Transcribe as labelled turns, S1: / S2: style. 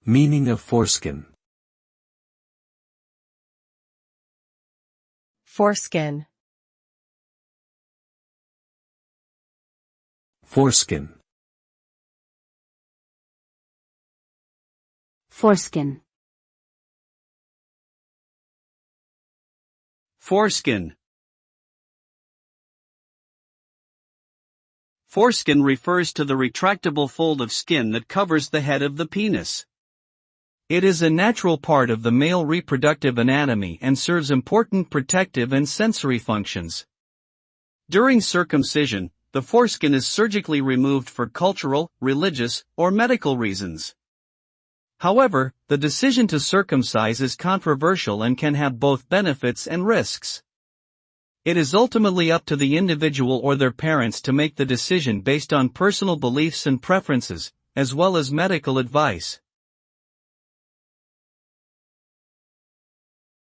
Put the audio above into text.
S1: Meaning of foreskin.
S2: Foreskin.
S1: Foreskin.
S3: Foreskin.
S4: Foreskin. Foreskin refers to the retractable fold of skin that covers the head of the penis. It is a natural part of the male reproductive anatomy and serves important protective and sensory functions. During circumcision, the foreskin is surgically removed for cultural, religious, or medical reasons. However, the decision to circumcise is controversial and can have both benefits and risks. It is ultimately up to the individual or their parents to make the decision based on personal beliefs and preferences, as well as medical advice.